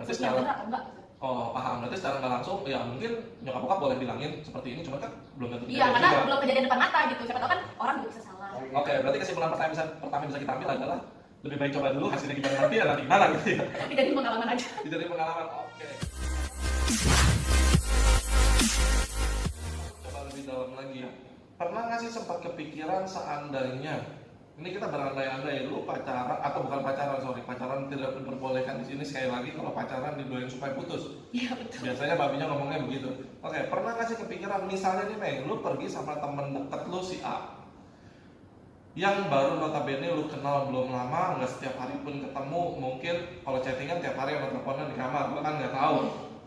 berarti maksudnya secara benar atau enggak. oh paham, berarti secara nggak langsung ya mungkin nyokap bokap boleh bilangin seperti ini, cuma kan belum tentu Iya, karena juga. belum kejadian depan mata gitu. Siapa tahu kan orang juga bisa salah. Oke, berarti kesimpulan pertama yang bisa kita ambil adalah lebih baik coba dulu, hasilnya gimana nanti ya nanti gimana gitu ya. Jadi pengalaman aja. Jadi pengalaman. Oke. Coba lebih dalam lagi ya. Pernah nggak sih sempat kepikiran seandainya ini kita berandai-andai lu pacaran atau bukan pacaran, sorry, pacaran tidak diperbolehkan di sini, sekali lagi kalau pacaran didoain supaya putus. Iya betul. Biasanya babinya ngomongnya begitu. Oke, pernah nggak sih kepikiran misalnya nih Meng, lu pergi sama temen deket lu si A yang baru notabene lu kenal belum lama, nggak setiap hari pun ketemu, mungkin kalau chattingan tiap hari sama teleponan di kamar, lu kan nggak tahu.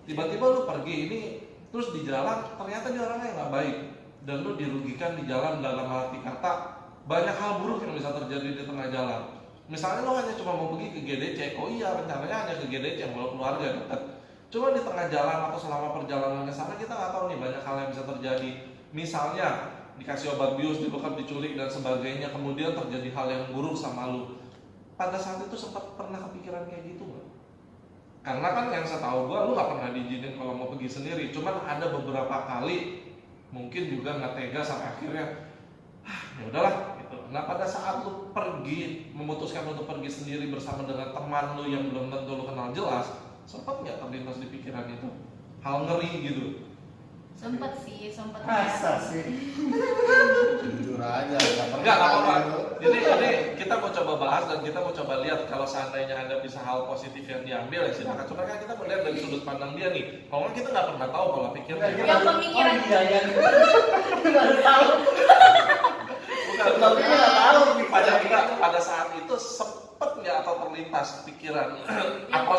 Tiba-tiba lu pergi ini, terus di jalan ternyata dia orangnya nggak baik dan lu dirugikan di jalan dalam arti kata banyak hal buruk yang bisa terjadi di tengah jalan. Misalnya lo hanya cuma mau pergi ke GDC, oh iya rencananya hanya ke GDC yang bawa keluarga dekat. Cuma di tengah jalan atau selama perjalanan ke sana kita nggak tahu nih banyak hal yang bisa terjadi. Misalnya dikasih obat bius, dibekap, diculik dan sebagainya, kemudian terjadi hal yang buruk sama lu. Pada saat itu sempat pernah kepikiran kayak gitu nggak? Karena kan yang saya tahu gua, lu nggak pernah diizinin kalau mau pergi sendiri. Cuman ada beberapa kali mungkin juga nggak tega sampai akhirnya, ya udahlah. Nah pada saat lu pergi, memutuskan untuk pergi sendiri bersama dengan teman lu yang belum tentu lu kenal jelas, sempat nggak terlintas di pikiran itu hal ngeri gitu? Sempet sih, sempet Masa ya. sih? Jujur aja, Enggak apa-apa. Ini kita mau coba bahas dan kita mau coba lihat kalau seandainya ada bisa hal positif yang diambil ya silakan. Cuma kan kita melihat dari sudut pandang dia nih. Kalau nggak kita nggak pernah tahu pola pikirnya. Yang pemikiran iya yang baru tahu. Bukan, Tapi nggak tahu pada saat itu sempet nggak atau terlintas pikiran atau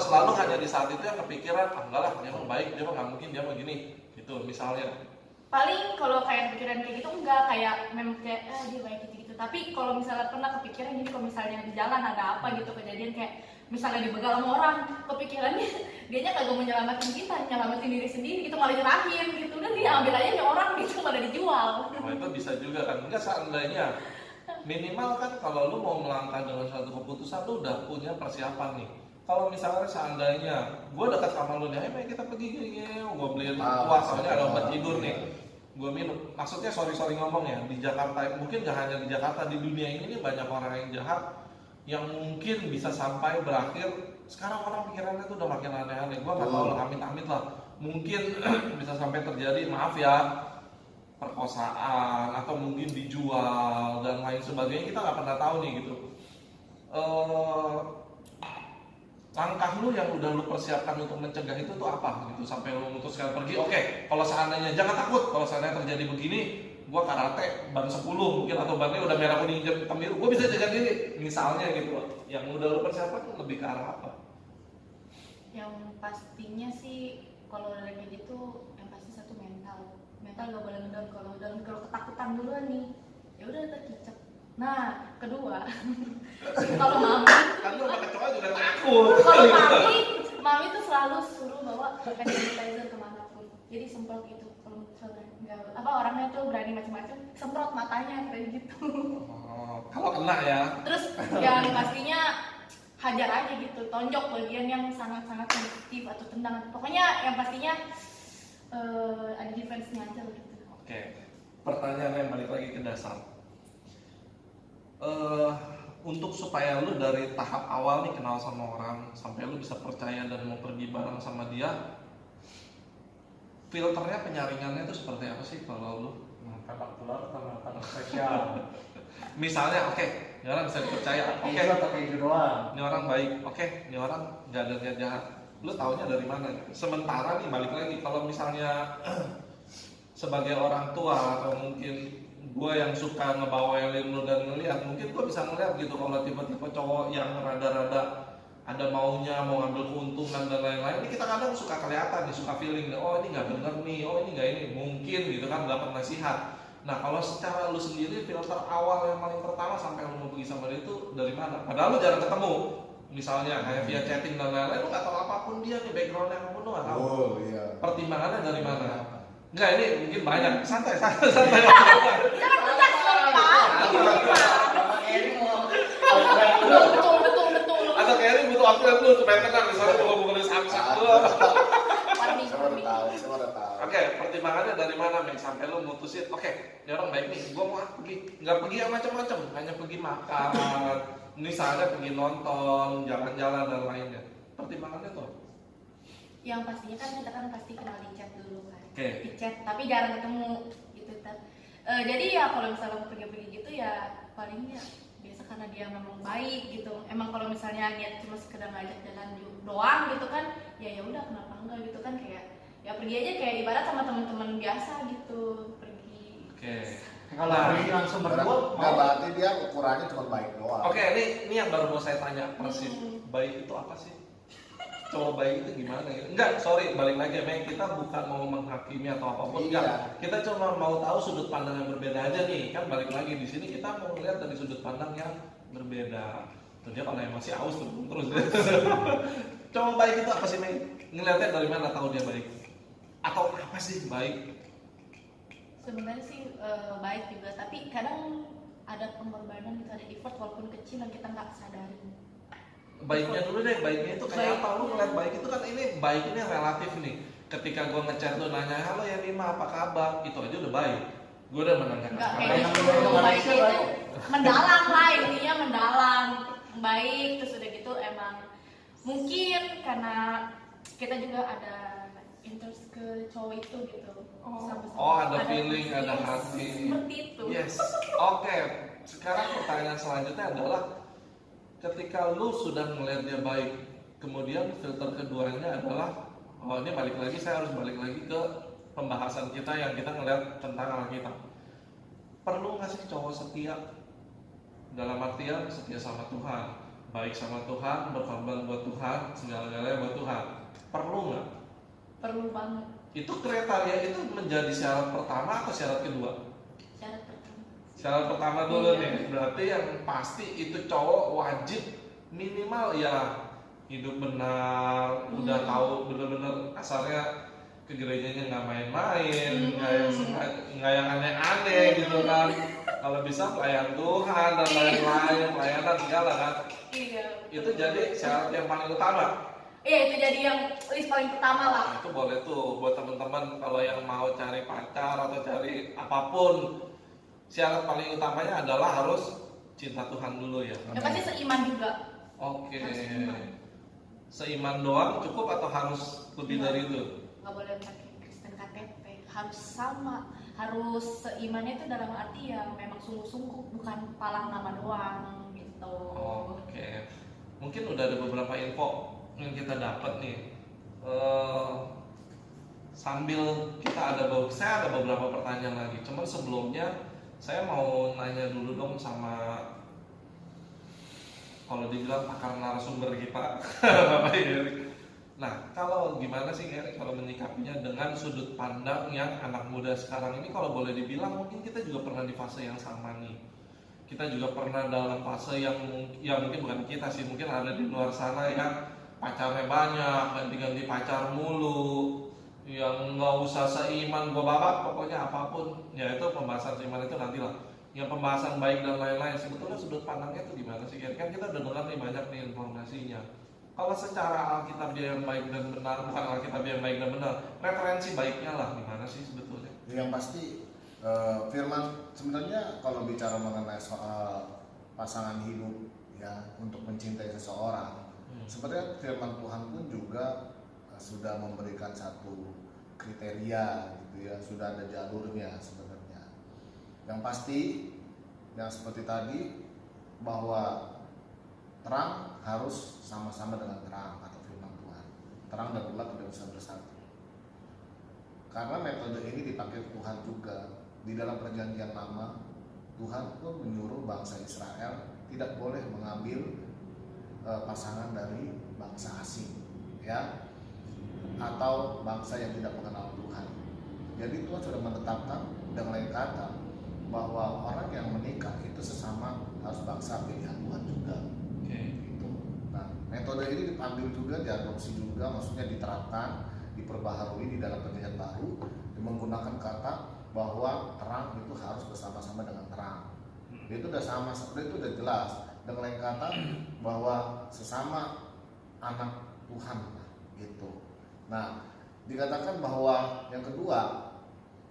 selalu hanya di saat itu yang kepikiran enggak lah dia mah baik, dia mah nggak mungkin, dia mah gini gitu misalnya. paling kalau kayak pikiran kayak gitu enggak, kayak memang kayak dia baik gitu. Tapi kalau misalnya pernah kepikiran, jadi kalau misalnya di jalan ada apa gitu kejadian kayak misalnya dibegal sama orang, kepikirannya dianya kagak mau nyelamatin kita, nyelamatin diri sendiri gitu, malah nyerahin gitu, udah dia ambil aja nih orang gitu, malah dijual. Nah, itu bisa juga kan, enggak seandainya minimal kan kalau lu mau melangkah dengan suatu keputusan lu udah punya persiapan nih. Kalau misalnya seandainya gue dekat sama lu nih, ayo kita pergi gini, gue beliin kuah, soalnya ada obat tidur nih, gue minum. Maksudnya sorry ngomong ya, di Jakarta mungkin gak hanya di Jakarta, di dunia ini banyak orang yang jahat yang mungkin bisa sampai berakhir. Sekarang orang pikirannya tuh udah makin aneh-aneh. Gue nggak tahu lah, amit-amit lah. Mungkin bisa sampai terjadi, maaf ya, perkosaan atau mungkin dijual dan lain sebagainya. Kita nggak pernah tahu nih gitu. Langkah lu yang udah lu persiapkan untuk mencegah itu tuh apa gitu sampai lu memutuskan pergi. Oke, kalau seandainya jangan takut, kalau seandainya terjadi begini, gua karate ban 10 mungkin atau bannya udah merah kuning hitam biru, gua bisa jaga diri misalnya gitu. Yang udah lu persiapkan lebih ke arah apa? Yang pastinya sih kalau udah kayak gitu, yang pasti satu mental gak boleh ngedown. Kalau ketakutan duluan nih, ya udah terkicep. Nah kedua, kalau mami Kan lu sama kecoa juga takut. kalau mami tuh selalu suruh bawa hand sanitizer kemanapun, jadi semprot gitu. Kalau misalnya nggak apa orangnya tuh berani macam-macam, semprot matanya kayak gitu. Kalau kena ya. Terus yang pastinya hajar aja gitu, tonjok bagian yang sangat-sangat sensitif atau tendang. Pokoknya yang pastinya ada defense-nya aja gitu. Oke. Pertanyaannya balik lagi ke dasar. Untuk supaya lu dari tahap awal nih kenal sama orang sampai lu bisa percaya dan mau pergi bareng sama dia, filternya penyaringannya itu seperti apa sih kalau lu? Kakak telur sama kakak spesial. Misalnya, oke, ini orang bisa dipercaya, oke, Itu atau kayak gitu doang. ini orang baik, oke, ini orang nggak ada niat jahat. Lu taunya dari mana? Sementara nih balik lagi, kalau misalnya sebagai orang tua atau mungkin gue yang suka ngebawelin lu dan ngeliat, mungkin gue bisa ngeliat gitu kalau tipe-tipe cowok yang rada-rada ada maunya, mau ngambil keuntungan dan lain-lain. Ini kita kadang suka kelihatan nih, suka feeling, oh ini nggak bener nih, oh ini nggak ini, mungkin gitu kan dapat nasihat. Nah kalau secara lu sendiri filter awal yang paling pertama sampai lu mau pergi sama dia itu dari mana? Padahal lu jarang ketemu, misalnya kayak via chatting dan lain-lain, lu nggak tahu apapun dia nih, backgroundnya apapun lu nggak tahu. Oh iya. Pertimbangannya dari mana? Enggak, ini mungkin banyak. Santai. Jangan tegas dong, Pak. Kakak Eri mau Betul. Atau Kerry butuh waktunya dulu supaya tenang misalnya kalau ngomongin samsak dulu. Warning. Saya udah tahu. Oke, pertimbangannya dari mana Mei sampai lu mutusin? Oke, ini orang baik nih, gua mau pergi, nggak pergi yang macam-macam, hanya pergi makan, misalnya pergi nonton, jalan-jalan dan lainnya. Pertimbangannya tuh? Yang pastinya kan kita kan pasti kenal di chat dulu kan. Oke. Di chat, tapi jarang ketemu gitu kan. Jadi ya kalau misalnya mau pergi-pergi gitu ya palingnya biasa karena dia memang baik gitu. Emang kalau misalnya niat cuma sekedar ngajak jalan doang gitu kan, ya udah kenapa enggak gitu kan, kayak ya pergi aja kayak ibarat sama teman-teman biasa gitu pergi. Oke. Kalau pergi langsung berdua, Nggak berarti dia ukurannya cuma baik doang. Oke, ini yang baru mau saya tanya persis. Baik itu apa sih? Cowok baik itu gimana ya? Enggak, sorry, balik lagi Mei, kita bukan mau menghakimi atau apapun, Iya. enggak. Kita cuma mau tahu sudut pandang yang berbeda aja nih. Kan balik lagi di sini kita mau melihat dari sudut pandang yang berbeda. Tuh dia kalau emang si aus terus. Cowok baik itu apa sih Mei? Ngeliatnya dari mana tahu dia baik? Atau apa sih baik? Sebenarnya sih baik juga, tapi kadang ada pengorbanan gitu, ada effort walaupun kecil yang kita nggak sadari. Baiknya dulu deh, baiknya itu kayak Baik. apa? Lu ngeliat baik itu kan ini baik ini relatif nih. Ketika gua ngechat lu nanya, halo ya Bima apa kabar? Itu aja udah baik. Gua udah menanyakan Enggak kabar. kayak gitu, baiknya itu mendalam lah, intinya mendalam, baik. Terus udah gitu emang mungkin karena kita juga ada interest ke cowok itu gitu. Sama-sama. Oh, ada feeling, ada hati. Seperti itu. Yes. Oke. Sekarang pertanyaan selanjutnya adalah ketika lu sudah melihat dia baik, kemudian filter keduanya adalah oh ini balik lagi, saya harus balik lagi ke pembahasan kita yang kita ngelihat tentang anak kita. Perlu nggak sih cowok setia? Dalam artian setia sama Tuhan, baik sama Tuhan, berkorban buat Tuhan, segala-galanya buat Tuhan. Perlu nggak? Perlu banget. Itu kriteria itu menjadi syarat pertama atau syarat kedua? Syarat pertama. Syarat pertama dulu Iya. nih, berarti yang pasti itu cowok wajib minimal ya hidup benar, udah tahu bener-bener asalnya ke gerejanya nggak main-main, nggak yang aneh-aneh gitu kan. Kalau bisa pelayan Tuhan dan lain-lain, pelayanan segala kan. Iya. Itu jadi syarat yang paling utama. Iya, itu jadi yang list paling pertama lah. Nah, itu boleh tuh buat teman-teman kalau yang mau cari pacar atau cari apapun, syarat paling utamanya adalah harus cinta Tuhan dulu ya. Yang pasti seiman juga. Oke. Harus seiman. Seiman doang cukup atau harus lebih dari itu? Nggak boleh pakai Kristen KTP, harus sama, harus seimannya itu dalam arti yang memang sungguh-sungguh, bukan palang nama doang gitu. Oke. Mungkin udah ada beberapa info yang kita dapat nih. Sambil kita saya ada beberapa pertanyaan lagi. Cuman sebelumnya saya mau nanya dulu dong sama kalau dibilang pakar narasumber kita, Bapak Erik. Nah, kalau gimana sih Erik kalau menyikapinya dengan sudut pandang yang anak muda sekarang ini, kalau boleh dibilang mungkin kita juga pernah di fase yang sama nih. Kita juga pernah dalam fase yang ya mungkin bukan kita sih, mungkin ada di luar sana yang pacarnya banyak, ganti-ganti pacar mulu, yang nggak usah seiman gua bapak, pokoknya apapun. Ya itu pembahasan seiman itu nantilah. Yang pembahasan baik dan lain-lain, sebetulnya sudut pandangnya itu gimana sih? Kan kita udah dengar nih banyak nih informasinya. Kalau secara Alkitab yang baik dan benar, bukan Alkitab yang baik dan benar, referensi baiknya lah gimana sih sebetulnya? Yang pasti firman sebenarnya kalau bicara mengenai soal pasangan hidup ya untuk mencintai seseorang, sebenarnya firman Tuhan pun juga sudah memberikan satu kriteria gitu ya, sudah ada jalurnya sebenarnya. Yang pasti yang seperti tadi bahwa terang harus sama-sama dengan terang atau firman Tuhan. Terang dan gelap tidak bisa bersatu. Karena metode ini dipakai Tuhan juga. Di dalam perjanjian lama, Tuhan pun menyuruh bangsa Israel tidak boleh mengambil pasangan dari bangsa asing, ya, atau bangsa yang tidak mengenal Tuhan. Jadi Tuhan sudah menetapkan dengan lain kata bahwa orang yang menikah itu sesama harus bangsa pilihan Tuhan juga. Gitu. Nah, metode ini diambil juga, diadopsi juga, maksudnya diterapkan, diperbaharui di dalam perjanjian baru, menggunakan kata bahwa terang itu harus bersama-sama dengan terang. Itu udah sama, itu udah jelas. Dengan lain kata bahwa sesama anak Tuhan gitu. Nah, dikatakan bahwa yang kedua,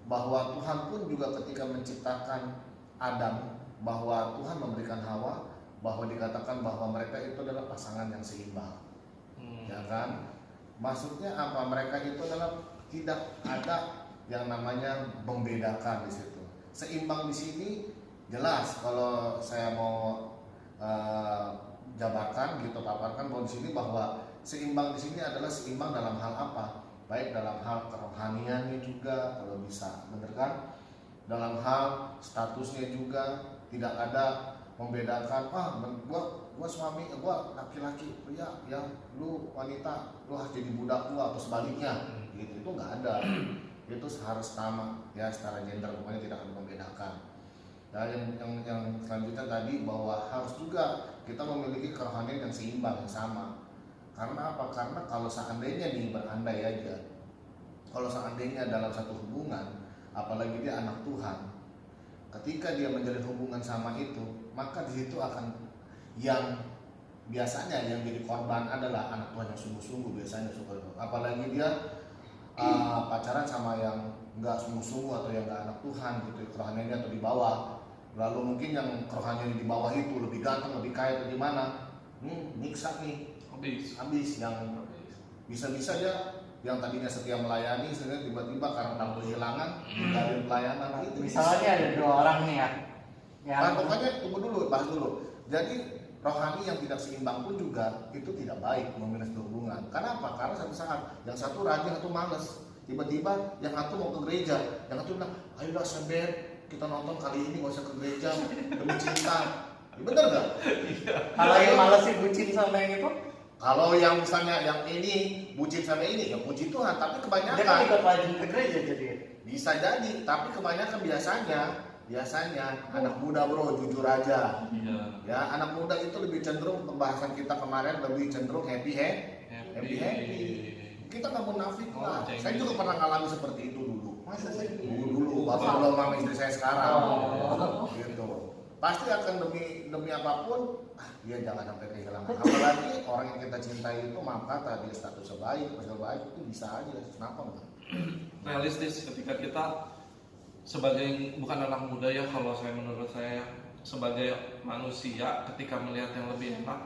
bahwa Tuhan pun juga ketika menciptakan Adam, bahwa Tuhan memberikan Hawa, bahwa dikatakan bahwa mereka itu adalah pasangan yang seimbang. Ya kan? Maksudnya apa? Mereka itu adalah tidak ada yang namanya membedakan di situ. Seimbang di sini jelas kalau saya mau jabarkan gitu, paparkan bahwa di sini bahwa seimbang di sini adalah seimbang dalam hal apa? Baik dalam hal kerohaniannya juga kalau bisa, bener kan? Dalam hal statusnya juga tidak ada membedakan. Gua suami, gua laki-laki, pria, ya lu wanita, lu harus jadi budak gua atau sebaliknya. Gitu itu nggak ada. Itu harus sama ya secara gender, pokoknya tidak akan membedakan. Dan yang selanjutnya tadi bahwa harus juga kita memiliki kerohanian yang seimbang, yang sama. Karena apa? Karena kalau seandainya nih, berandai aja, kalau seandainya dalam satu hubungan, apalagi dia anak Tuhan, ketika dia menjalin hubungan sama itu, maka di situ akan yang biasanya yang jadi korban adalah anak Tuhan yang sungguh-sungguh, biasanya suka. Apalagi dia pacaran sama yang nggak sungguh-sungguh atau yang nggak anak Tuhan gitu, kerohaniannya atau di bawah. Lalu mungkin yang kerohaniannya di bawah itu lebih ganteng, lebih kaya atau gimana, nyiksa nih, habis yang bisa-bisa dia yang tadinya setia melayani, sehingga tiba-tiba karena takut kehilangan tinggalin pelayanan gitu. Misalnya ada 2 orang nih ya. Nah, pokoknya tunggu dulu, bahas dulu. Jadi rohani yang tidak seimbang pun juga itu tidak baik memilih hubungan. Karena apa? Karena satu saat yang satu rajin, satu males. Tiba-tiba yang satu mau ke gereja, yang satu bilang, ayolah Saber, kita nonton kali ini gak usah ke gereja demi cinta. Ya, bener gak? Kalau yang males sih bucin sama yang itu, Kalau yang misalnya yang ini bucin sama ini, ya puji Tuhan. Tapi dia kan kebanyakan ikut rajin ke gereja jadi. bisa jadi. Tapi kebanyakan biasanya anak muda bro, jujur aja. Iya. Ya, anak muda itu lebih cenderung, pembahasan kita kemarin lebih cenderung happy. Kita nggak munafik lah. Saya juga pernah ngalami seperti itu dulu. Masa sih? Dulu, bapak belum sama istri saya sekarang. Oh. Gitu. Pasti akan demi apapun, dia jangan sampai kehilangan. Apalagi orang yang kita cintai itu, maaf kata dia statusnya baik, baik itu bisa aja. Kenapa enggak? Realistis ketika kita sebagai bukan anak muda ya, kalau menurut saya sebagai manusia ketika melihat yang lebih enak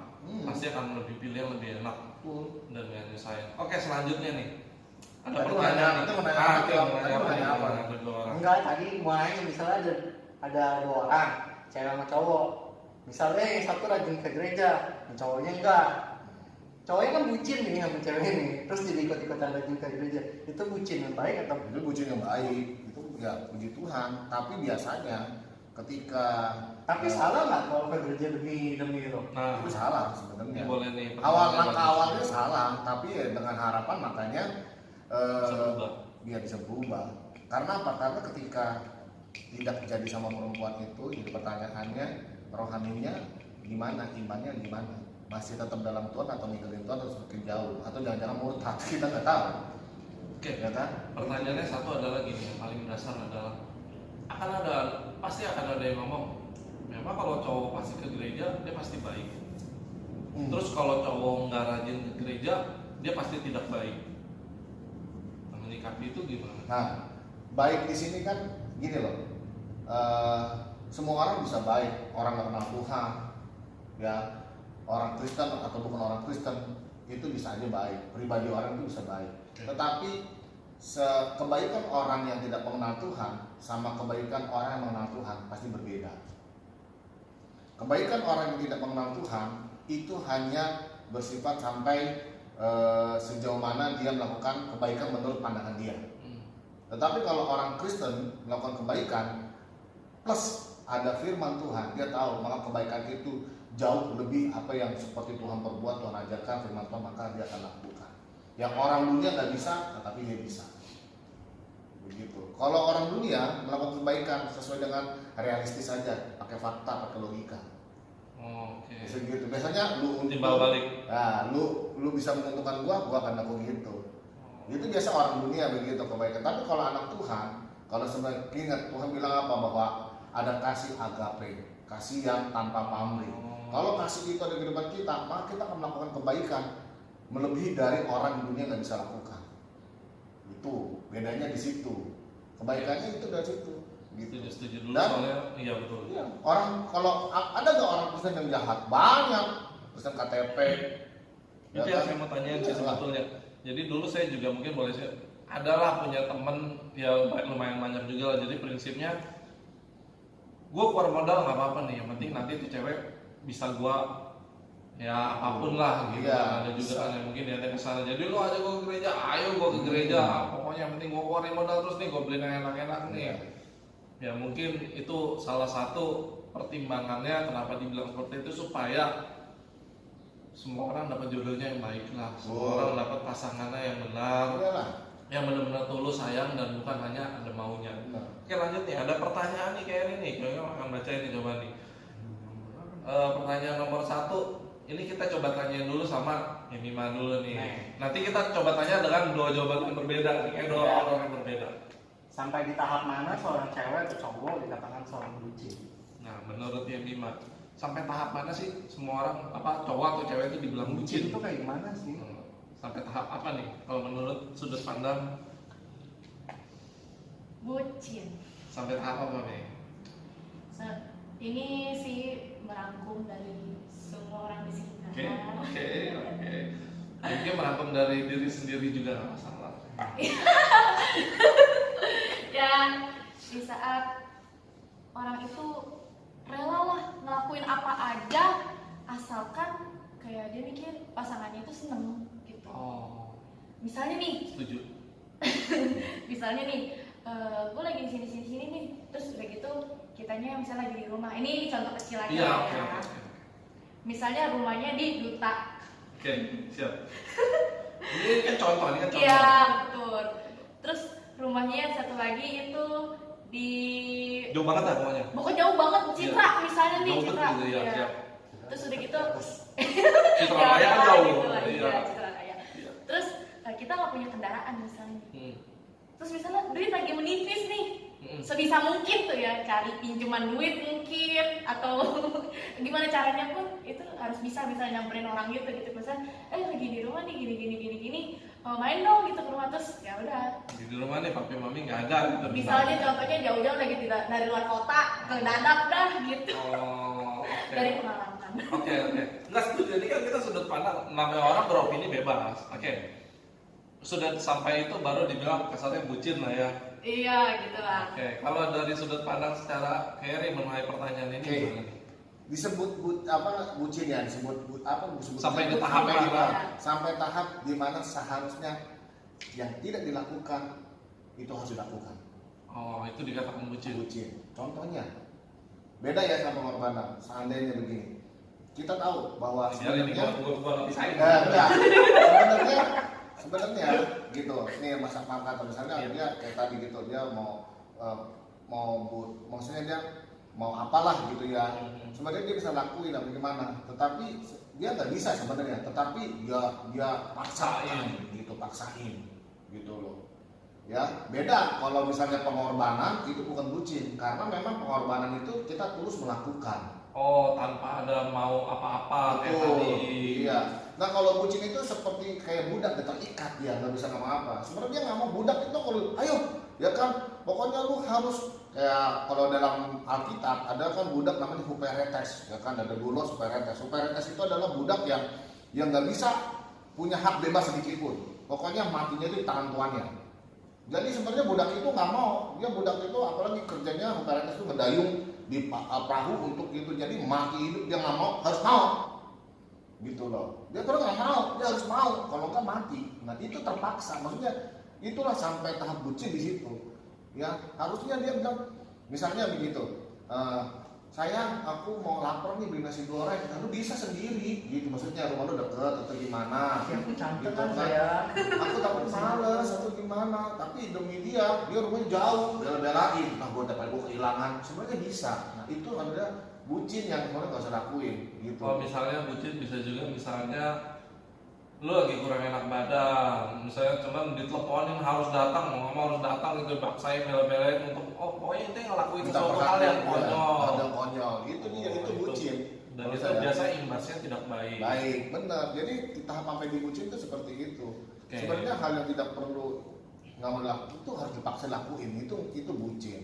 pasti akan lebih pilih yang lebih enak dan yang saya. Oke, selanjutnya nih ada Tadi pertanyaan. itu menanya apa? Ada 2 orang. Enggak, tadi mau nanya misalnya ada 2 orang, cewek sama cowok. Misalnya yang satu rajin ke gereja, yang cowoknya enggak. Cowoknya kan bucin nih sama cewek ini, terus jadi ikut-ikutan rajin ke gereja. Itu bucin yang baik atau? Itu bucin yang baik, itu ya puji Tuhan. Tapi biasanya ketika Salah nggak kalau ke gereja demi itu? Nah, itu salah ini sebenarnya. boleh nih. Langkah awalnya salah, tapi ya dengan harapan makanya bisa berubah. dia bisa berubah. Karena apa? Karena ketika tidak jadi sama perempuan itu, jadi pertanyaannya rohaninya gimana, imannya gimana, masih tetap dalam Tuhan atau ninggalin Tuhan atau semakin jauh, atau jangan-jangan murtad, kita nggak tahu. Oke, Ya kan? pertanyaannya satu adalah gini, yang paling dasar adalah pasti akan ada yang ngomong, memang kalau cowok pasti ke gereja dia pasti baik. Terus kalau cowok nggak rajin ke gereja dia pasti tidak baik. Nah, menyikapi itu gimana? Nah, baik di sini kan gini loh, semua orang bisa baik, orang nggak kenal Tuhan, ya orang Kristen atau bukan orang Kristen itu bisa aja baik, pribadi orang itu bisa baik. Tetapi kebaikan orang yang tidak mengenal Tuhan sama kebaikan orang yang mengenal Tuhan pasti berbeda. Kebaikan orang yang tidak mengenal Tuhan itu hanya bersifat sampai sejauh mana dia melakukan kebaikan menurut pandangan dia. Tetapi kalau orang Kristen melakukan kebaikan plus ada firman Tuhan, dia tahu maka kebaikan itu jauh lebih apa yang seperti Tuhan perbuat, Tuhan ajarkan firman Tuhan, maka dia akan lakukan. Yang orang dunia nggak bisa, tetapi dia bisa. Begitu. Kalau orang dunia melakukan kebaikan sesuai dengan realistis saja, pakai fakta, pakai logika. Oke. Gitu. Biasanya lu Timbal balik. Nah, lu bisa menguntungkan gua akan lakukan gitu. Itu biasa orang dunia begitu kebaikan. Tapi kalau anak Tuhan, kalau sebenarnya ingat Tuhan bilang apa, bahwa ada kasih agape, kasih yang tanpa pamrih. Kalau kasih itu ada di depan kita, maka kita akan melakukan kebaikan melebihi dari orang di dunia nggak bisa lakukan. Itu bedanya di situ. Kebaikannya itu dari situ. Gitu. Setuju dulu Dan- soalnya iya betul. Iya, orang kalau ada nggak orang Kristen yang jahat? Banyak. Kristen KTP. Itu yang saya mau tanyain sih Iya, sebetulnya. Jadi dulu saya juga mungkin boleh sih adalah punya temen ya lumayan banyak juga lah. Jadi prinsipnya gue keluar modal nggak apa-apa nih, yang penting nanti tuh cewek bisa gue ya apapun lah gitu. Iya, Ada juga bisa. kan yang mungkin dia ke sana. Jadi lo aja gue ke gereja, ayo gue ke gereja. Pokoknya yang penting gue keluarin modal terus nih, gue beliin yang enak-enak nih. Iya. Ya mungkin itu salah satu pertimbangannya kenapa dibilang seperti itu, supaya semua orang dapat jodohnya yang baik lah, semua Oh. orang dapat pasangannya yang benar, Iyalah. yang benar-benar tulus sayang dan bukan hanya ada maunya. Benar. Oke lanjut nih, ada pertanyaan nih kayak ini nih, kayaknya akan baca ini coba nih. Pertanyaan nomor 1, ini kita coba tanyain dulu sama Mima dulu nih. Nanti kita coba tanya dengan 2 jawaban yang berbeda, nih, 2 orang yang berbeda. Sampai di tahap mana seorang cewek atau cowok dikatakan seorang bucin? Nah, menurut Mima, sampai tahap mana sih semua orang apa cowok atau cewek itu dibilang bucin? Itu kayak gimana sih? Sampai tahap apa nih? Kalau menurut sudut pandang Bucin. sampai tahap apa nih? Ini sih merangkum dari semua orang di sini. Oke. Mungkin merangkum dari diri sendiri juga nggak masalah. Ya, di saat orang itu rela lah ngelakuin apa aja asalkan kayak dia mikir pasangannya itu seneng gitu. Oh, Misalnya nih, setuju. gue lagi di sini nih, terus udah gitu kitanya misalnya lagi di rumah. Ini contoh kecil aja Iya, ya. oke. Misalnya rumahnya di Duta. Oke, siap. Ini kan contoh. Iya, betul. Terus rumahnya yang satu lagi itu di Jauh banget lah pokoknya. bukan jauh banget, Citra misalnya nih, Jauh Citra. betul, ya, Iya. siap. Terus udah gitu Citra ya, Raya kan udah, jauh. gitu lah, Iya. iya, Citra Raya. Iya. Terus kita nggak punya kendaraan misalnya. Hmm. Terus misalnya duit lagi menipis nih, Hmm. sebisa mungkin tuh ya cari pinjaman duit mungkin atau gimana caranya pun itu harus bisa nyamperin orang gitu misalnya lagi di rumah nih gini main dong gitu ke rumah, terus ya udah Di rumah nih papi mami nggak ada gitu. misalnya contohnya jauh-jauh lagi dari luar kota ke dadak dah gitu. Oh, oke. Dari pengalaman. Oke. Nggak setuju. Ini kan kita sudut pandang. Namanya orang beropini bebas. Oke. Sudah sampai itu baru dibilang kasarnya bucin lah ya. Iya gitu lah. Oke. Kalau dari sudut pandang secara Kerry mengenai pertanyaan ini Oke. gimana nih? Disebut bucin ya, disebut Sampai di bucin, tahap sampai mana? di mana? Sampai tahap di mana seharusnya yang tidak dilakukan itu harus dilakukan. Oh, itu dikatakan bucin. Bucin. Contohnya beda ya sama pengorbanan. Seandainya begini, kita tahu bahwa Biar ini sebenarnya gua pisahin. enggak. Sebenarnya gitu. Ini masak makan atau misalnya Iya. dia kayak tadi gitu, dia maksudnya dia mau apalah gitu ya. Sebenarnya dia bisa lakuin apa gimana, tetapi dia nggak bisa sebenarnya, tetapi dia paksain gitu loh. Ya, beda kalau misalnya pengorbanan itu bukan bucin, karena memang pengorbanan itu kita tulus melakukan. Oh, tanpa ada mau apa-apa kayak Betul. tadi. Iya. Nah kalau bucin itu seperti kayak budak dia terikat, dia nggak bisa ngomong apa. Sebenarnya dia nggak mau budak itu kalau ayo ya kan pokoknya lu harus kayak kalau dalam Alkitab ada kan budak namanya huperetes ya kan, ada dulos huperetes itu adalah budak yang nggak bisa punya hak bebas sedikit pun, pokoknya matinya itu di tangan tuannya. Jadi sebenarnya budak itu nggak mau, dia budak itu apalagi kerjanya huperetes itu ngedayung di perahu untuk itu, jadi mati hidup dia nggak mau, harus mau gitu loh. Dia kalau nggak mau dia harus mau, kalau nggak mati. Nah itu terpaksa, maksudnya itulah sampai tahap bucin di situ. Ya harusnya dia bilang misalnya begitu, sayang aku mau lapar nih beli nasi goreng, nah, lu bisa sendiri gitu, maksudnya rumah lu deket atau gimana Ya aku cantik gitu kan saya. aku takut males atau gimana, tapi demi dia rumahnya jauh, bela-belain, nah gue dapat gue kehilangan, sebenarnya bisa. Nah itu adalah bucin yang sebenarnya nggak usah lakuin gitu. Oh, misalnya bucin bisa juga misalnya lu lagi kurang enak badan, misalnya cuman diteleponin harus datang, mau nggak mau harus datang gitu, paksain bela-belain untuk pokoknya itu ngelakuin Minta sesuatu hal yang perhatian, konyol. ada konyol, itu dia, itu bucin. Dan Kalau itu saya- biasa imbasnya tidak baik. Baik, benar. Jadi di tahap sampai dibucin itu seperti itu. Oke. Sebenarnya hal yang tidak perlu nggak mau dilakukan itu harus dipaksa lakuin, itu bucin.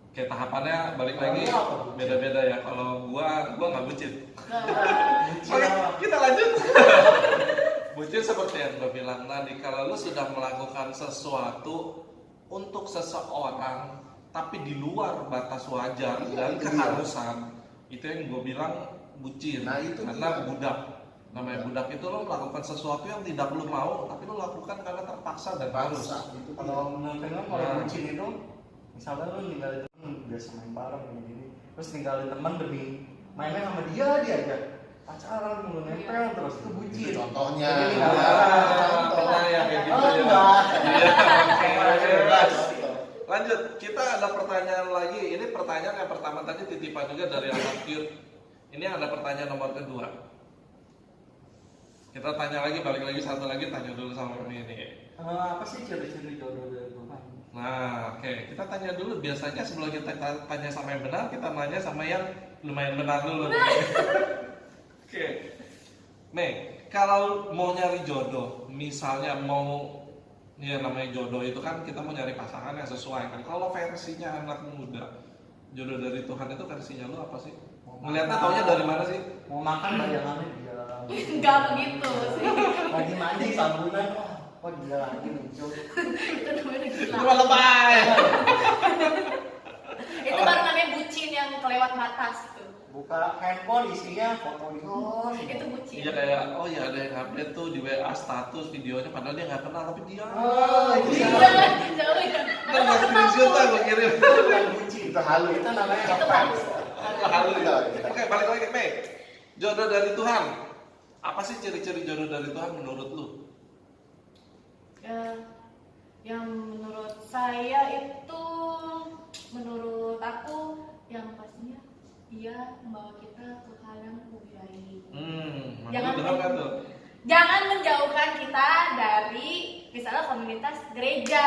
Oke, tahapannya balik lagi Kalau apa? beda-beda ya. Kalau gua nggak bucin. Bucin Oke, apa? kita lanjut. Bucin seperti yang gue bilang tadi, kalau lu sudah melakukan sesuatu untuk seseorang tapi di luar batas wajar Iya, dan itu dia. keharusan, itu yang gue bilang bucin. Nah, itu karena dia. budak. Namanya budak itu lo melakukan sesuatu yang tidak lu mau, tapi lo lakukan karena terpaksa dan harus. Paksa itu Kalau menurut gue kalau Nah. bucin itu misalnya lu ninggalin temen biasa main bareng gini, terus ninggalin teman demi main-main sama dia aja pacaran mulu nempel terus itu bucin. Itu contohnya. Jadi Ya, ninggalin. Contohnya yang kayak gitu Oh, ya. enggak. Iya, oke. Contoh. Lanjut, kita ada pertanyaan lagi. Ini pertanyaan yang pertama tadi titipan juga dari anak cute. Ini ada pertanyaan nomor kedua. Kita tanya lagi, balik lagi satu lagi, tanya dulu sama ini. Apa sih ciri-ciri jodoh dari Tuhan? Nah, oke, kita tanya dulu. Biasanya sebelum kita tanya sama yang benar, kita nanya sama yang lumayan benar dulu. Oke, Mei, kalau mau nyari jodoh, misalnya mau, ya namanya jodoh itu kan kita mau nyari pasangan yang sesuai kan. Kalau versinya anak muda, jodoh dari Tuhan itu versinya lu apa sih? Ngeliatnya taunya dari mana sih? Mau makan bayangannya dia. Nggak begitu sih. Lagi mandi sabunan, kok dia lagi muncul. Itu namanya gila. Cuma lebay. Itu baru namanya bucin yang kelewat batas tuh. Buka handphone isinya foto dia. Itu bucin. Iya kayak, oh ya ada yang update tuh di WA status videonya, padahal dia nggak kenal tapi dia. Oh, itu Iya, jangan. jauh ya. Ntar nggak screenshot lah gue kirim. Itu bukan bucin, itu halu. Itu namanya Itu ngefans. Halu ya. Oke, balik lagi, Mei. Jodoh dari Tuhan. Apa sih ciri-ciri jodoh dari Tuhan menurut lu? Yang menurut saya itu, menurut aku yang pastinya dia membawa kita ke hal yang lebih baik. Jangan benar kan tuh? Jangan menjauhkan kita dari misalnya komunitas gereja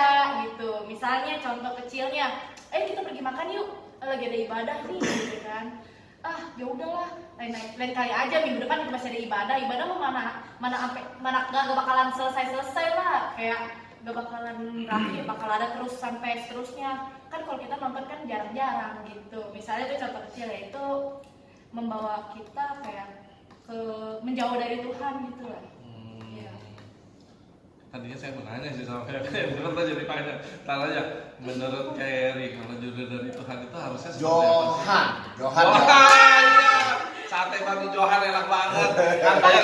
gitu. Misalnya contoh kecilnya, kita pergi makan yuk, lagi ada ibadah nih gitu kan. Ya udahlah, lain kali aja, minggu depan kita masih ada ibadah mah mana gak bakalan selesai lah, kayak gak bakalan berakhir, bakal ada terus sampai seterusnya. Kan kalau kita nonton kan jarang-jarang gitu. Misalnya itu contoh kecil, yaitu membawa kita kayak ke menjauh dari Tuhan gitu lah. Iya. Tadinya saya mau nanya sih sama kayak bener tuh jadi tanya. Tanya menurut Kerry, kalau jodoh dari Tuhan itu harusnya seperti apa sih? Johan. Oh, iya. Sate babi Johan enak banget. Kan kayak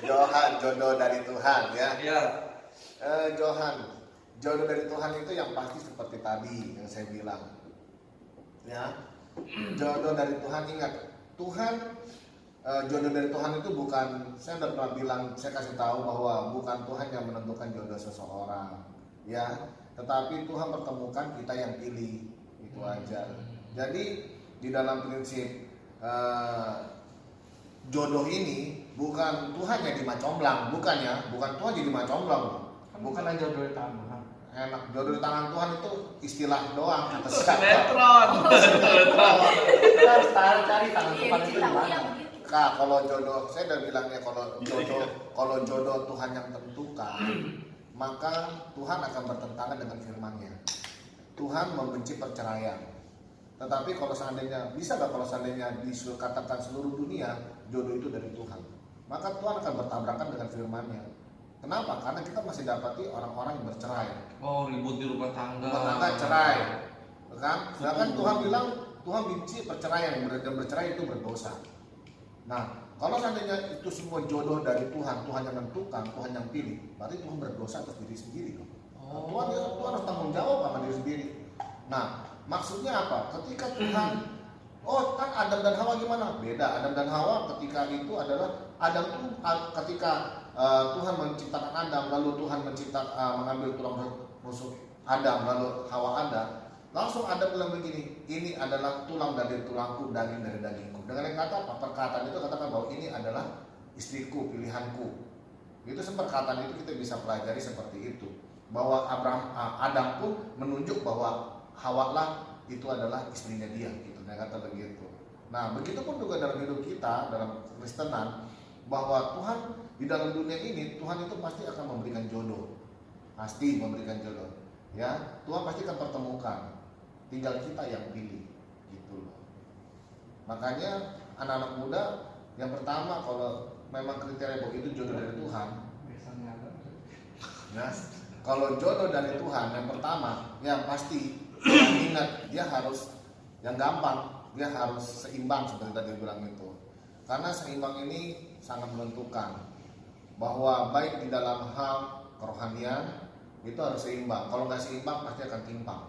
Johan, jodoh dari Tuhan ya. Iya. Johan, jodoh dari Tuhan itu yang pasti seperti tadi yang saya bilang. Ya, jodoh dari Tuhan, ingat Tuhan, jodoh dari Tuhan itu bukan, saya udah pernah bilang, saya kasih tahu bahwa bukan Tuhan yang menentukan jodoh seseorang, ya, tetapi Tuhan pertemukan kita yang pilih, itu aja. Jadi di dalam prinsip jodoh ini bukan Tuhan yang dimacomblang, bukan ya, bukan Tuhan jadi macomblang, Bukan aja jodoh di tangan. enak jodoh di tangan Tuhan itu istilah doang atas Sinetron. Kita harus cari tangan Iya, Tuhan itu di mana. Kak, kalau jodoh, saya udah bilangnya kalau jodoh Tuhan yang tentukan, maka Tuhan akan bertentangan dengan firman-Nya. Tuhan membenci perceraian. Tetapi kalau seandainya, bisa nggak kalau seandainya dikatakan seluruh dunia jodoh itu dari Tuhan, maka Tuhan akan bertabrakan dengan firman-Nya. Kenapa? Karena kita masih dapati orang-orang yang bercerai. Oh, ribut di rumah tangga. Rumah tangga cerai, kan? Sedangkan Tuhan bilang Tuhan benci perceraian, yang bercerai itu berdosa. Nah, kalau seandainya itu semua jodoh dari Tuhan, Tuhan yang menentukan, Tuhan yang pilih, berarti Tuhan berdosa atas diri sendiri. Nah, Tuhan harus tanggung jawab sama diri sendiri. Nah, maksudnya apa? Ketika Tuhan, kan Adam dan Hawa gimana? Beda. Adam dan Hawa ketika itu adalah Adam itu ketika Tuhan menciptakan Adam, lalu Tuhan mengambil tulang rusuk Adam, lalu Hawa ada. Langsung Adam bilang begini, ini adalah tulang dari tulangku, daging dari dagingku. Dengan yang kata apa? Perkataan itu katakan bahwa ini adalah istriku, pilihanku. Itu perkataan itu kita bisa pelajari seperti itu. Bahwa Adam pun menunjuk bahwa Hawa lah itu adalah istrinya dia, gitu. Dengan kata begitu. Nah, begitupun juga dalam hidup kita, dalam Kristenan, bahwa Tuhan di dalam dunia ini, Tuhan itu pasti akan memberikan jodoh. Pasti memberikan jodoh. Ya, Tuhan pasti akan pertemukan. Tinggal kita yang pilih, gitu loh. Makanya anak-anak muda yang pertama, kalau memang kriteria bahwa itu jodoh dari Tuhan, ya, kalau jodoh dari Tuhan yang pertama, yang pasti yang ingat dia harus yang gampang, dia harus seimbang seperti tadi bilang itu. Karena seimbang ini sangat menentukan bahwa baik di dalam hal kerohanian itu harus seimbang. Kalau nggak seimbang pasti akan timpang.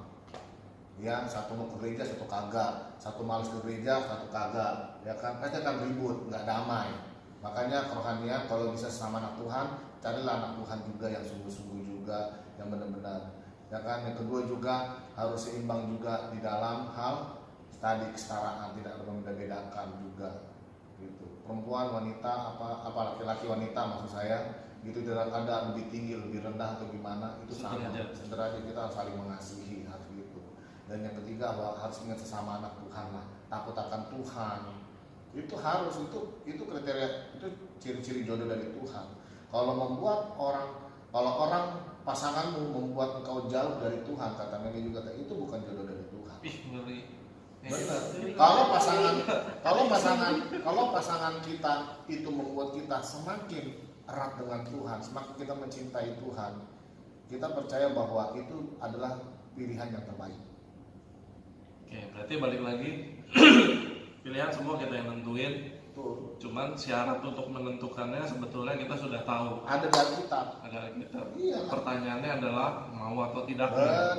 Ya, satu mau ke gereja, satu kagak, satu malas ke gereja, satu kagak, ya kan, pasti akan ribut, nggak damai. Makanya kerohanian kalau bisa sama anak Tuhan, carilah anak Tuhan juga yang sungguh-sungguh juga, yang benar-benar, ya kan. Yang kedua juga harus seimbang juga di dalam hal tadi kesetaraan, tidak membeda-bedakan juga, gitu. Perempuan, wanita, apa laki-laki wanita maksud saya, gitu, tidak ada lebih tinggi, lebih rendah atau gimana, itu sama, sederajat, kita harus saling mengasihi, harus gitu. Dan yang ketiga bahwa harus ingat sesama anak Tuhan lah, takut akan Tuhan, itu harus, itu kriteria, itu ciri-ciri jodoh dari Tuhan. Kalau orang pasanganmu membuat engkau jauh dari Tuhan, kata Meli juga, itu bukan jodoh dari Tuhan. Ih, ngeri. Benar. Kalau pasangan kita itu membuat kita semakin erat dengan Tuhan, semakin kita mencintai Tuhan, kita percaya bahwa itu adalah pilihan yang terbaik. Oke, berarti balik lagi pilihan semua kita yang nentuin. Tuh. Cuman syarat untuk menentukannya sebetulnya kita sudah tahu. Ada dari kita. Iya. Pertanyaannya adalah mau atau tidak. Benar.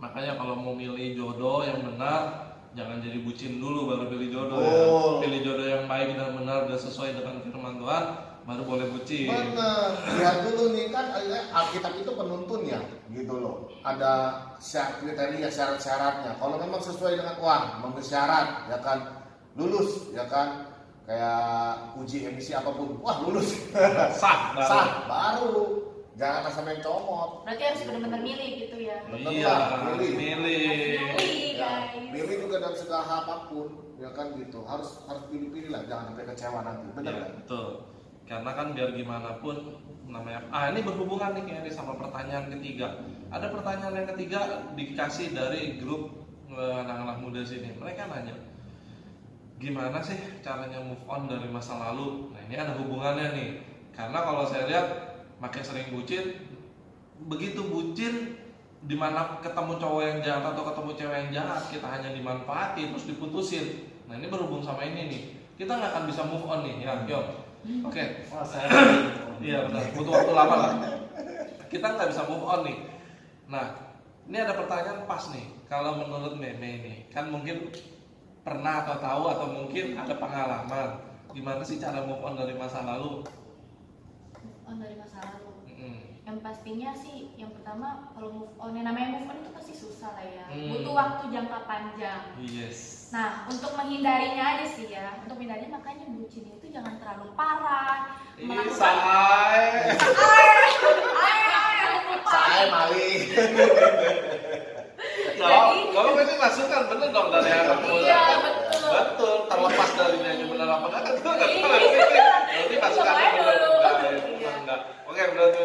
Makanya kalau mau milih jodoh yang benar, jangan jadi bucin dulu baru pilih jodoh. Oh. Ya. Pilih jodoh yang baik dan benar dan sesuai dengan firman Tuhan, baru boleh bucin. Benar. Lihat dulu nih kan Alkitab itu penuntun ya, gitu loh. Ada kriteria, syarat-syaratnya. Kalau memang sesuai dengan memenuhi syarat, ya kan, lulus, ya kan. Kayak uji emisi apapun, lulus. Sah baru. Jangan sampai comot. Berarti harus benar-benar milih gitu ya. Iya, milih. Ya, milih juga dalam segala hal apapun, ya kan gitu. Harus pilih-pilih lah, jangan sampai kecewa nanti. Benar Ya, kan? betul. Karena kan biar gimana pun namanya. Ini berhubungan nih kayaknya sama pertanyaan ketiga. Ada pertanyaan yang ketiga dikasih dari grup anak-anak muda sini. Mereka nanya, gimana sih caranya move on dari masa lalu? Nah, ini ada hubungannya nih. Karena kalau saya lihat makin sering bucin, begitu bucin dimana ketemu cowok yang jahat atau ketemu cewek yang jahat, kita hanya dimanfaati terus diputusin. Nah, ini berhubung sama ini nih, kita nggak akan bisa move on nih, ya Yom. Oke. Iya benar, butuh waktu lama lah. Kita nggak bisa move on nih. Nah, ini ada pertanyaan pas nih. Kalau menurut Meme nih, kan mungkin pernah atau tahu atau mungkin ada pengalaman, gimana sih cara move on dari masa lalu? Move on dari masa lalu. Yang pastinya sih, yang pertama kalau move on, yang namanya move on itu pasti susah lah ya. Butuh waktu jangka panjang. Yes. Nah, untuk menghindarinya aja sih ya, untuk menghindarinya makanya bucin itu jangan terlalu parah. Saya Mali. Kalau ini masukan bener dong dari anak muda. Iya, betul. Betul, terlepas dari nyanyi benar apa enggak kan kita enggak tahu. Berarti masukannya benar enggak. Oke, berarti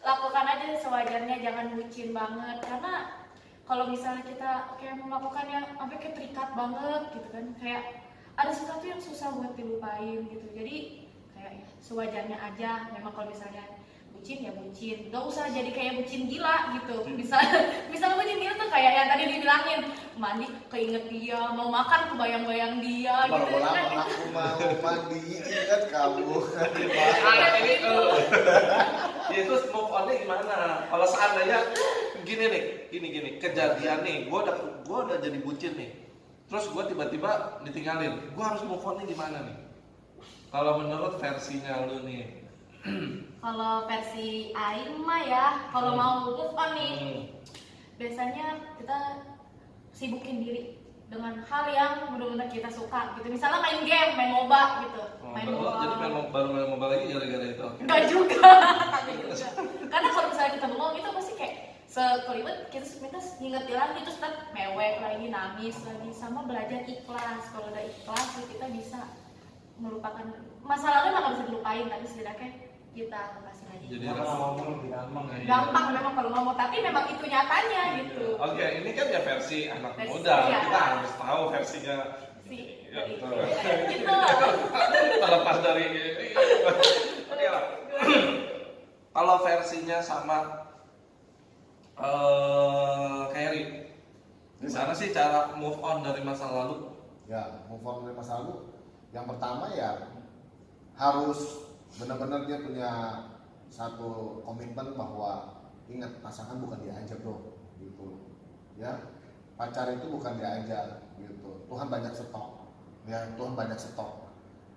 lakukan aja sewajarnya, jangan bucin banget, karena kalau misalnya kita melakukannya sampai kayak terikat banget gitu kan, kayak ada sesuatu yang susah buat dilupain gitu. Jadi kayak sewajarnya aja. Memang kalau misalnya bucin ya bucin, gak usah jadi kayak bucin gila gitu. Misalnya bucin gila tuh kayak yang tadi dibilangin, mandi keinget dia, mau makan kebayang-bayang dia gitu kan. Aku mau mandi, ingat kamu. Ini itu move on-nya gimana? Kalau seandainya gini kejadian nih, gua udah jadi bucin nih, terus gua tiba-tiba ditinggalin, gua harus move on-nya gimana nih? Kalau menurut versinya lu nih? Kalau versi Aing mah ya, kalau mau move on nih, biasanya kita sibukin diri dengan hal yang benar-benar kita suka gitu. Misalnya main game, main MOBA gitu. Jadi baru main MOBA lagi gara-gara itu? Enggak juga. Karena kalau misalnya kita bengong itu pasti kayak sekelibat kita minta ngingetin lagi terus tetap mewek lagi, nangis lagi, sama belajar ikhlas. Kalau udah ikhlas kita bisa melupakan masa lalu, nggak bisa dilupain, tapi setidaknya kita lepasin aja. Jadi Kalau ngomong lebih gampang. Gampang memang kalau ngomong, tapi memang itu nyatanya gitu. Oke, ini kan ya versi anak Versi, muda, iya. kita harus tahu versinya. Si Ya, dari betul. gitu. Terlepas dari oke lah. Kalau versinya sama Kerry, gimana sih cara move on dari masa lalu? Ya, move on dari masa lalu. Yang pertama ya harus benar-benar dia punya satu komitmen bahwa ingat pasangan bukan dia aja bro, gitu. Ya, pacar itu bukan dia aja, gitu. Tuhan banyak stok, ya Tuhan banyak stok.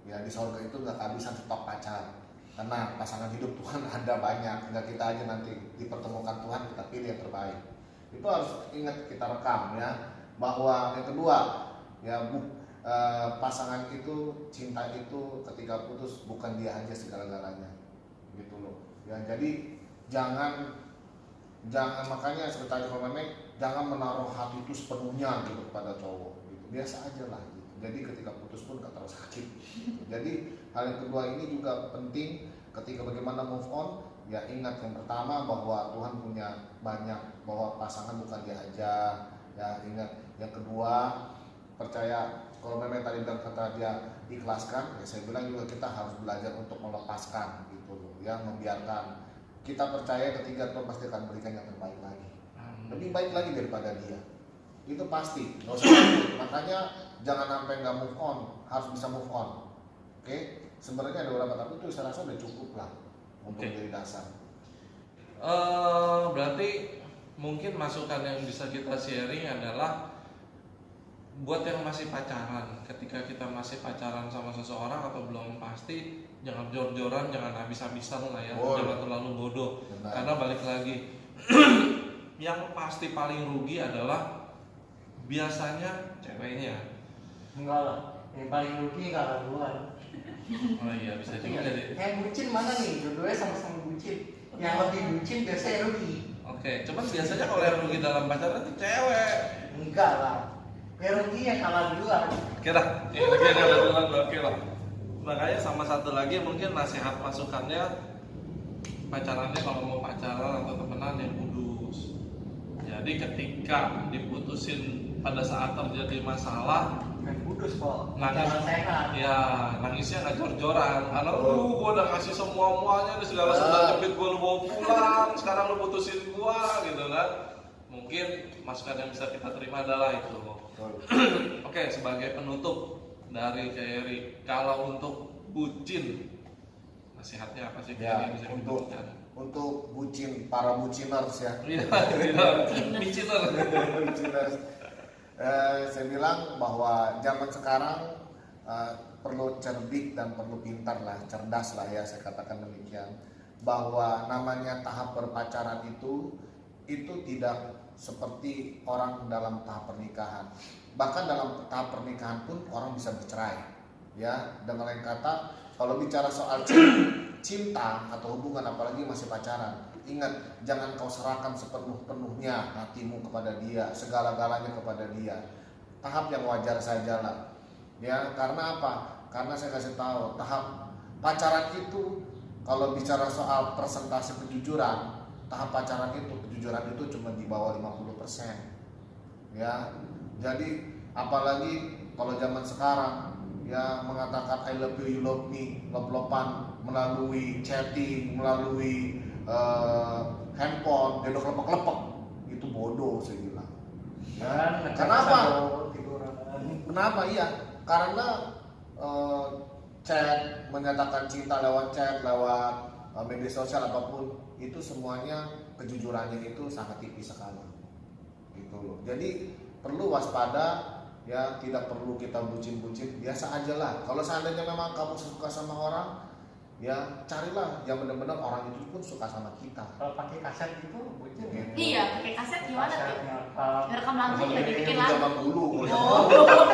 Ya di sorga itu nggak kehabisan stok pacar. Karena pasangan hidup Tuhan ada banyak, nggak kita aja nanti dipertemukan Tuhan, kita pilih yang terbaik. Itu harus ingat, kita rekam ya. Bahwa yang kedua ya pasangan itu, cinta itu ketika putus bukan dia aja segala-galanya, gitu loh. Ya jadi jangan makanya seperti kalau memang jangan menaruh hati itu sepenuhnya gitu kepada cowok, gitu. Biasa aja lah. Gitu. Jadi ketika putus pun gak terlalu sakit. Gitu. Jadi hal yang kedua ini juga penting ketika bagaimana move on. Ya ingat yang pertama bahwa Tuhan punya banyak, bahwa pasangan bukan dia aja. Ya ingat yang kedua, percaya kalau memang tadi bilang kata dia ikhlaskan, ya saya bilang juga kita harus belajar untuk melepaskan gitu loh, ya membiarkan. Kita percaya ketika Tuhan pasti akan berikan yang terbaik lagi, lebih baik lagi daripada dia. Itu pasti, nggak usah takut. Makanya jangan sampai nggak move on, harus bisa move on. Oke, sebenarnya ada beberapa, tapi itu saya rasa udah cukup lah untuk jadi dasar. Berarti mungkin masukan yang bisa kita sharing adalah buat yang masih pacaran, ketika kita masih pacaran sama seseorang atau belum pasti, jangan jor-joran, jangan habis-habisan lah ya, jangan terlalu bodoh. Benar. Karena balik lagi, yang pasti paling rugi adalah biasanya ceweknya. Enggak lah, yang paling rugi kalah duluan. Oh iya, bisa juga jadi. Yang bucin mana nih? Dua-duanya sama-sama bucin. Yang lebih bucin biasanya rugi. Oke, cuman biasanya kalau yang rugi dalam pacaran itu cewek. Enggak lah. Yang rugi yang kalah duluan. Oke dah, yang lagi ada duluan, oke lah. Makanya sama satu lagi mungkin nasihat masukannya, pacarannya kalau mau pacaran atau temenan yang kudus. Jadi ketika diputusin pada saat terjadi masalah, Kan kudus kok. nangis, Jalan sehat. ya nangisnya nggak jor-joran. Karena gue udah ngasih semuanya, segala sudah jepit gue lu bawa pulang, sekarang lu putusin gue, gitu kan. Mungkin masukan yang bisa kita terima adalah itu. Oke, sebagai penutup dari Kerry, kalau untuk bucin, nasihatnya apa sih Ya, yang bisa untuk diberikan? untuk bucin, para buciners ya. Iya, buciner. Buciners. Saya bilang bahwa zaman sekarang perlu cerdik dan perlu pintar lah, cerdas lah ya, saya katakan demikian. Bahwa namanya tahap berpacaran itu tidak seperti orang dalam tahap pernikahan. Bahkan dalam tahap pernikahan pun orang bisa bercerai. Ya, dengan lain kata, kalau bicara soal cinta atau hubungan, apalagi masih pacaran, ingat, jangan kau serahkan sepenuh-penuhnya hatimu kepada dia, segala-galanya kepada dia. Tahap yang wajar saja lah. Ya, karena apa? Karena saya kasih tahu, tahap pacaran itu kalau bicara soal persentase kejujuran, tahap pacaran itu kejujuran itu cuma di bawah 50%. Ya. Jadi apalagi kalau zaman sekarang ya mengatakan I love you, you love me, love-lovean melalui chatting, melalui handphone, dia udah kelepek-kelepek, itu bodoh saya bilang. Ya, kenapa? Kenapa? Iya, karena chat, menyatakan cinta lewat chat, lewat media sosial apapun, itu semuanya kejujurannya itu sangat tipis sekali. Gitu loh. Jadi perlu waspada. Ya, tidak perlu kita bucin-bucin, biasa aja lah. Kalau seandainya memang kamu suka sama orang, ya carilah yang benar-benar orang itu pun suka sama kita. Kalau pakai kaset itu bucin ya? Iya, pakai kaset gimana tuh? Kasetnya Ngerekam langsung lagi bikin Itu lagu. zaman dulu. Oh. Oh.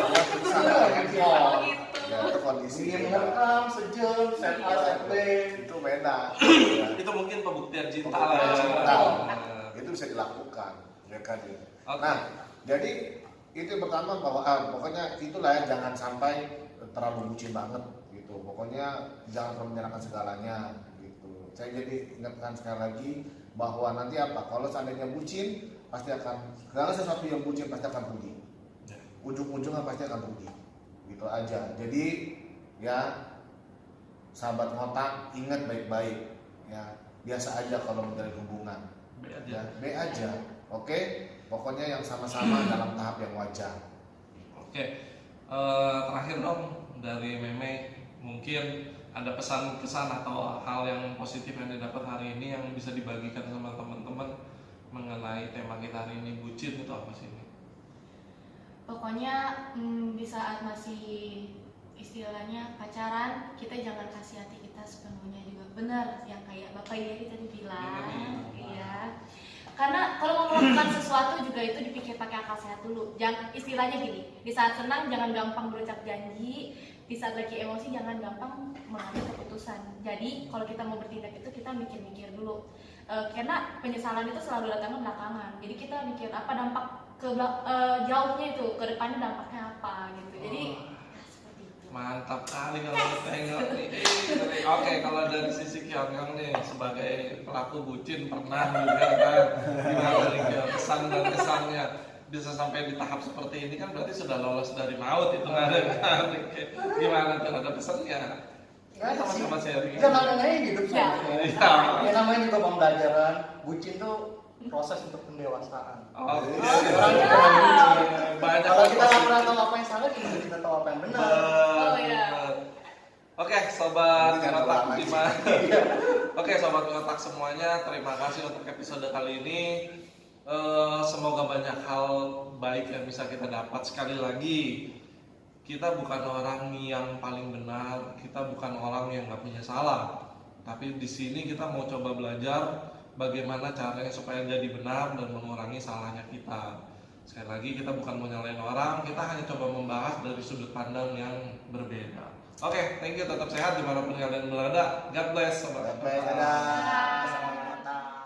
Ya, itu kondisi Dia merekam sejam, set A, set B. itu beda. Ya. Itu mungkin pembuktian cinta lah ya. Cinta. Itu itu bisa dilakukan, ya kan ya. Oke. Nah, jadi itu yang pertama bahwa pokoknya itulah ya, jangan sampai terlalu bucin banget gitu. Pokoknya jangan terlalu menyerahkan segalanya gitu. Saya jadi ingatkan sekali lagi bahwa nanti apa? Kalau seandainya bucin, pasti akan segala sesuatu yang bucin pasti akan rugi. Ya. Ujung-ujungnya pasti akan rugi. Gitu aja. Jadi ya sahabat ngotak, ingat baik-baik ya. Biasa aja kalau menjalin hubungan. B Ya, aja. B aja. Oke? Pokoknya yang sama-sama dalam tahap yang wajar. Oke. Terakhir dong dari Meme, mungkin ada pesan-kesan atau hal yang positif yang didapat hari ini yang bisa dibagikan sama teman-teman mengenai tema kita hari ini, bucin itu apa sih? Pokoknya di saat masih istilahnya pacaran, kita jangan kasih hati kita sepenuhnya juga. Benar yang kayak Bapak Yeri tadi bilang. Iya. Karena kalau mau melakukan sesuatu juga itu dipikir pakai akal sehat dulu. Jangan, istilahnya gini, di saat senang jangan gampang berucap janji, di saat lagi emosi jangan gampang mengambil keputusan. Jadi kalau kita mau bertindak itu kita mikir-mikir dulu. Karena penyesalan itu selalu datang belakangan. Jadi kita mikir apa dampak jauhnya itu, ke depannya dampaknya apa gitu. Jadi ya, seperti itu. Mantap kali kalau tengok nih. Oke, kalau dari sisi Kyong nih sebagai pelaku bucin pernah juga kan, gimana nih Kyong? Kesan dan kesannya bisa sampai di tahap seperti ini kan berarti sudah lolos dari maut itu kan? Gimana tuh, ada pesannya? Nggak ada sih. Sama-sama sharing. Jangan aja hidup Ya. sama. Ya namanya juga pembelajaran. Bucin tuh proses untuk pendewasaan. Oke. Orang kita nggak bucin. Banyak Kalau kita nggak positif. pernah tahu apa yang salah, gimana kita tahu apa yang benar? Oh, iya. Benar. Oke, sobat Ini jangan ngotak ulang lagi. lima. Oke, sobat ngotak semuanya, terima kasih untuk episode kali ini. Semoga banyak hal baik yang bisa kita dapat. Sekali lagi, kita bukan orang yang paling benar, kita bukan orang yang nggak punya salah. Tapi di sini kita mau coba belajar bagaimana caranya supaya jadi benar dan mengurangi salahnya kita. Sekali lagi, kita bukan mau nyalain orang, kita hanya coba membahas dari sudut pandang yang berbeda. Oke, thank you, tetap sehat dimanapun kalian berada. God bless, sobat. Dadah. Selamat datang.